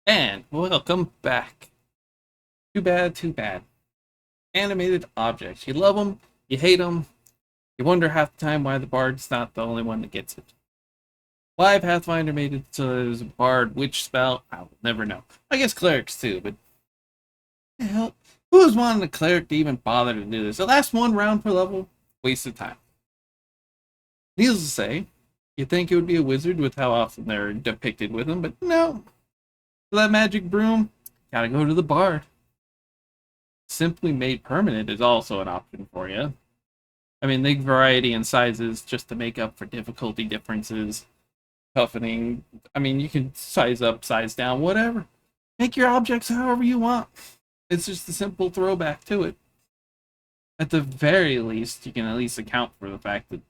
And welcome back. Too bad, too bad. Animated objects. You love them, you hate them, you wonder half the time why the bard's not the only one that gets it. Why Pathfinder made it so there's a bard, which spell, I will never know. I guess clerics too, but the hell, who was wanting a cleric to even bother to do this? The last one round per level, waste of time. Needless to say, you'd think it would be a wizard with how often they're depicted with them, but no. For that magic broom, gotta go to the bard. Simply made permanent is also an option for you. I mean, big variety in sizes just to make up for difficulty differences. Toughening. I mean, you can size up, size down, whatever. Make your objects however you want. It's just a simple throwback to it. At the very least, you can at least account for the fact that,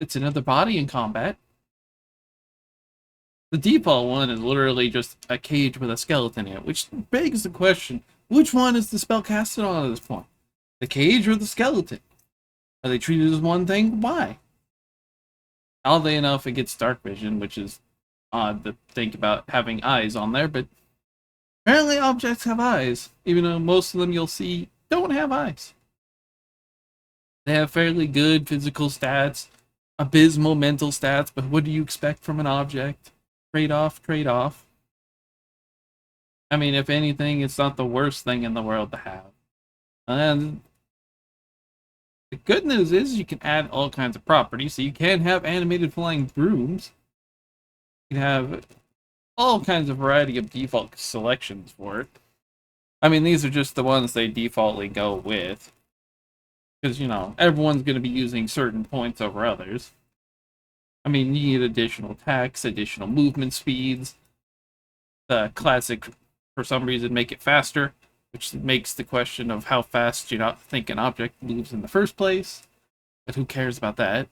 it's another body in combat. The default one is literally just a cage with a skeleton in it, which begs the question, which one is the spell casted on at this point? The cage or the skeleton? Are they treated as one thing? Why? Oddly enough, it gets dark vision, which is odd to think about having eyes on there, but apparently objects have eyes, even though most of them you'll see don't have eyes. They have fairly good physical stats, abysmal mental stats, but what do you expect from an object? Trade off, trade off. I mean, if anything, it's not the worst thing in the world to have. And the good news is you can add all kinds of properties, so you can have animated flying brooms. You can have all kinds of variety of default selections for it. I mean, these are just the ones they defaultly go with. Because, everyone's going to be using certain points over others. I mean, you need additional attacks, additional movement speeds. The classic, for some reason, make it faster, which makes the question of how fast you not think an object moves in the first place. But who cares about that?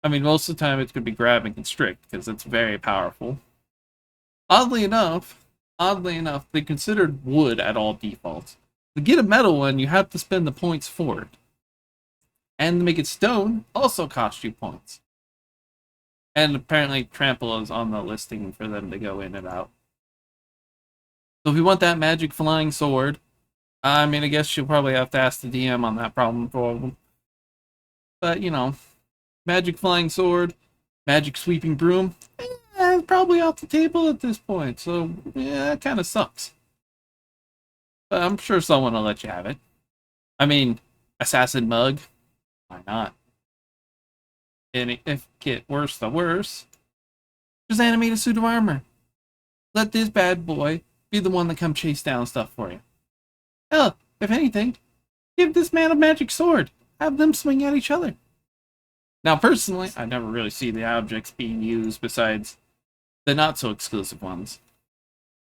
I mean, most of the time it's going to be grab and constrict, because it's very powerful. Oddly enough, they considered wood at all defaults. To get a metal one, you have to spend the points for it. And to make it stone also costs you points. And apparently trample is on the listing for them to go in and out. So if you want that magic flying sword, I mean, I guess you'll probably have to ask the DM on that problem for them. But, magic flying sword, magic sweeping broom, probably off the table at this point. So, yeah, it kind of sucks. But I'm sure someone will let you have it. I mean, assassin mug, why not? And if it get worse the worse, just animate a suit of armor. Let this bad boy be the one that come chase down stuff for you. Hell, if anything, give this man a magic sword. Have them swing at each other. Now, personally, I never really see the objects being used besides the not so exclusive ones.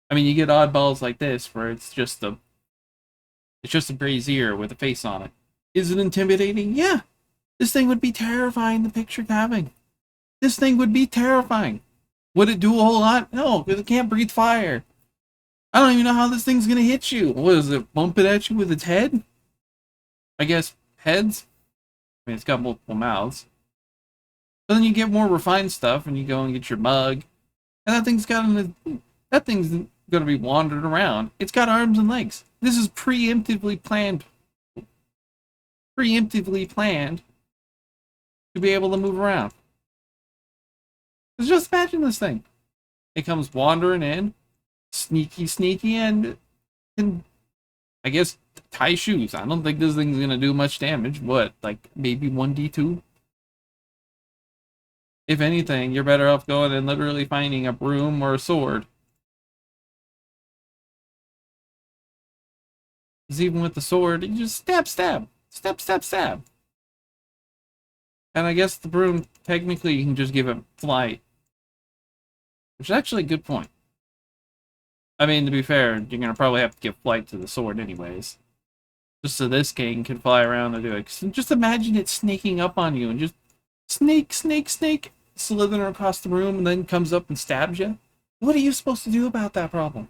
I mean, you get oddballs like this where it's just a brazier with a face on it. Is it intimidating? Yeah. This thing would be terrifying to picture having. This thing would be terrifying. Would it do a whole lot? No, because it can't breathe fire. I don't even know how this thing's gonna hit you. What is it, bump it at you with its head? I guess heads? I mean, it's got multiple mouths. But then you get more refined stuff and you go and get your mug. And that thing's gonna be wandering around. It's got arms and legs. This is preemptively planned to be able to move around. Just imagine this thing. It comes wandering in, sneaky, and can, I guess, tie shoes. I don't think this thing's gonna do much damage. What, like maybe 1d2? If anything, you're better off going and literally finding a broom or a sword. Because even with the sword, you just stab. And I guess the broom, technically, you can just give it flight. Which is actually a good point. I mean, to be fair, you're going to probably have to give flight to the sword anyways. Just so this king can fly around and do it. Just imagine it sneaking up on you and just snake, slithering across the room and then comes up and stabs you. What are you supposed to do about that problem?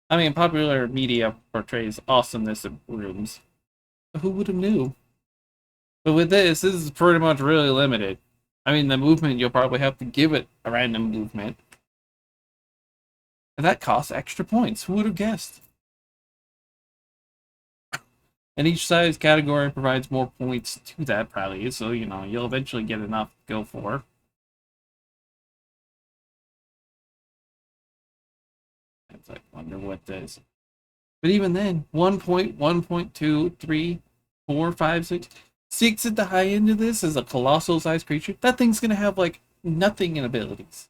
I mean, popular media portrays awesomeness of brooms. But who would have knew? But with this is pretty much really limited. I mean, the movement, you'll probably have to give it a random movement. And that costs extra points. Who would have guessed? And each size category provides more points to that probably, so you know you'll eventually get enough to go for. It's like wonder what this. But even then, 1.1.2, 3, 4, 5, 6, 6 at the high end of this is a colossal sized creature. That thing's gonna have like nothing in abilities.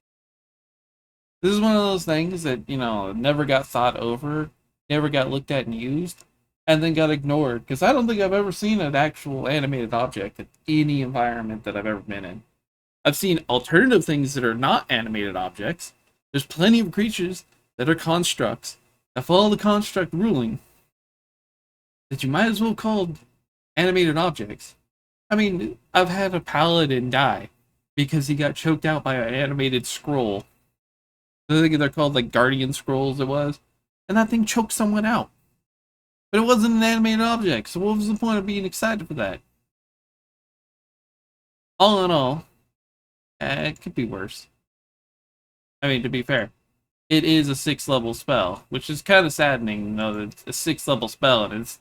This is one of those things that, you know, never got thought over, never got looked at and used, and then got ignored. Because I don't think I've ever seen an actual animated object in any environment that I've ever been in. I've seen alternative things that are not animated objects. There's plenty of creatures that are constructs that follow the construct ruling that you might as well call animated objects. I mean, I've had a paladin die because he got choked out by an animated scroll. I think they're called like guardian scrolls, it was. And that thing choked someone out. But it wasn't an animated object, so what was the point of being excited for that? All in all, it could be worse. I mean, to be fair, it is a 6th level spell, which is kind of saddening, though, that it's a 6th level spell and it's.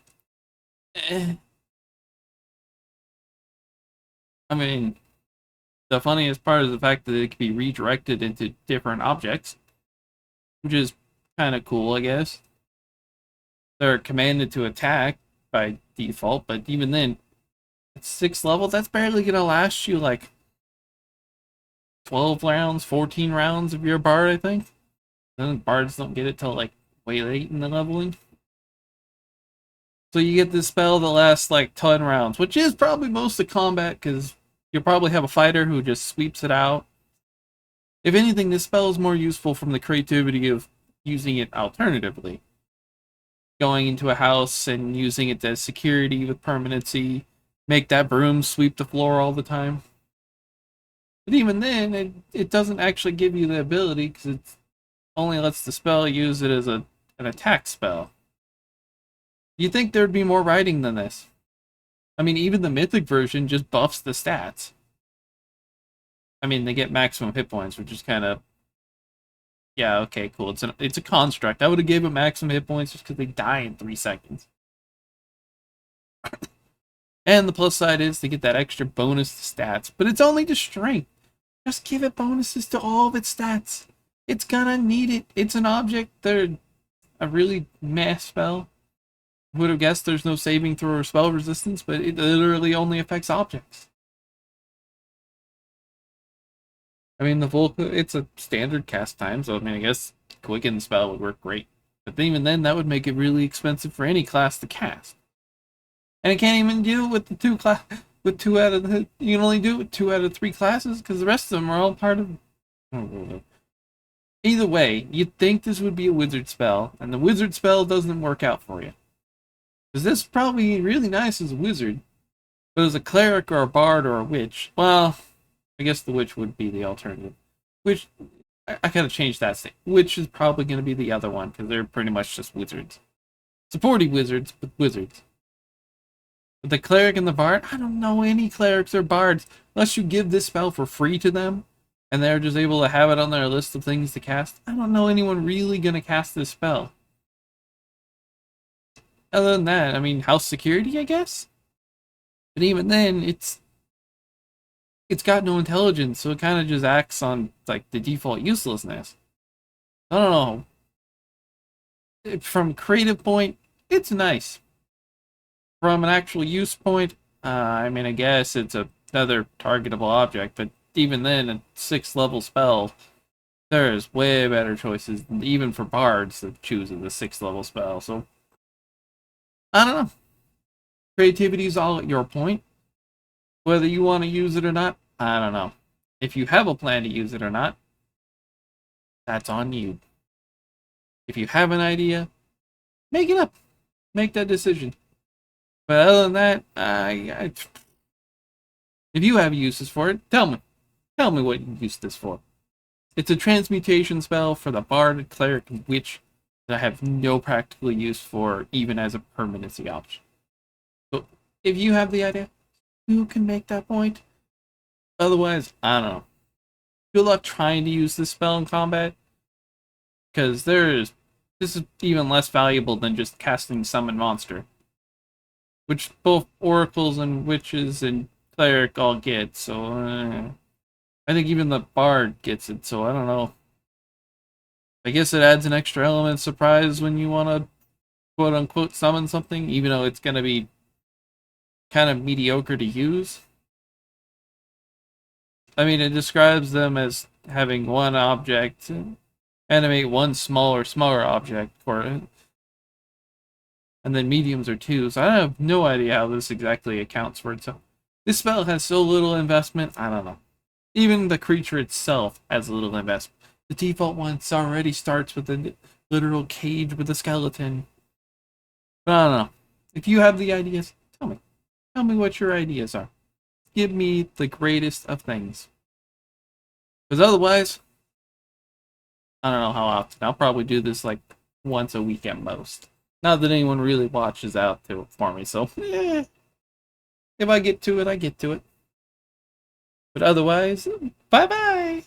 I mean, the funniest part is the fact that it can be redirected into different objects, which is kind of cool, I guess. They're commanded to attack by default, but even then, at 6th level, that's barely going to last you like 12 rounds, 14 rounds of your bard, I think. Then bards don't get it till like way late in the leveling. So you get this spell that lasts like 10 rounds, which is probably most of combat because you'll probably have a fighter who just sweeps it out. If anything, this spell is more useful from the creativity of using it alternatively. Going into a house and using it as security with permanency, make that broom sweep the floor all the time. But even then, it doesn't actually give you the ability because it only lets the spell use it as an attack spell. You'd think there'd be more writing than this. I mean, even the mythic version just buffs the stats. I mean, they get maximum hit points, which is kind of... Yeah, okay, cool. It's a construct. I would have gave it maximum hit points just because they die in 3 seconds. And the plus side is to get that extra bonus to stats. But it's only to strength. Just give it bonuses to all of its stats. It's gonna need it. It's an object. They're a really meh spell. Would have guessed there's no saving throw or spell resistance, but it literally only affects objects. I mean, it's a standard cast time, so I mean, I guess Quicken spell would work great. But even then, that would make it really expensive for any class to cast. And it can't even do it with the you can only do it with 2 out of 3 classes, because the rest of them are all part of... Either way, you'd think this would be a wizard spell, and the wizard spell doesn't work out for you. Because this is probably really nice as a wizard, but as a cleric or a bard or a witch, well, I guess the witch would be the alternative. Which, I gotta change that state. Witch is probably going to be the other one, because they're pretty much just wizards. Supporting wizards, but wizards. But the cleric and the bard, I don't know any clerics or bards, unless you give this spell for free to them, and they're just able to have it on their list of things to cast. I don't know anyone really going to cast this spell. Other than that, I mean, house security, I guess? But even then, it's got no intelligence, so it kind of just acts on, like, the default uselessness. I don't know. From a creative point, it's nice. From an actual use point, I mean, I guess it's another targetable object, but even then, a 6th level spell, there's way better choices, even for bards, that choose a 6th level spell, so... I don't know. Creativity is all at your point. Whether you want to use it or not, I don't know. If you have a plan to use it or not, that's on you. If you have an idea, make it up. Make that decision. But other than that, if you have uses for it, tell me. Tell me what you use this for. It's a transmutation spell for the bard, cleric, and witch that I have no practical use for, even as a permanency option. But if you have the idea, you can make that point. Otherwise, I don't know. Good luck trying to use this spell in combat, because this is even less valuable than just casting summon monster, which both oracles and witches and cleric all get. So I think even the bard gets it. So I don't know. I guess it adds an extra element of surprise when you want to quote unquote summon something, even though it's gonna be kind of mediocre to use. I mean, it describes them as having one object, animate one smaller object for it, and then mediums are two. So I have no idea how this exactly accounts for it. So this spell has so little investment. I don't know. Even the creature itself has little investment. The default one already starts with a literal cage with a skeleton. But I don't know. If you have the ideas, tell me. Tell me what your ideas are. Give me the greatest of things. Because otherwise, I don't know how often. I'll probably do this like once a week at most. Not that anyone really watches out to it for me, so if I get to it, I get to it. But otherwise, bye bye!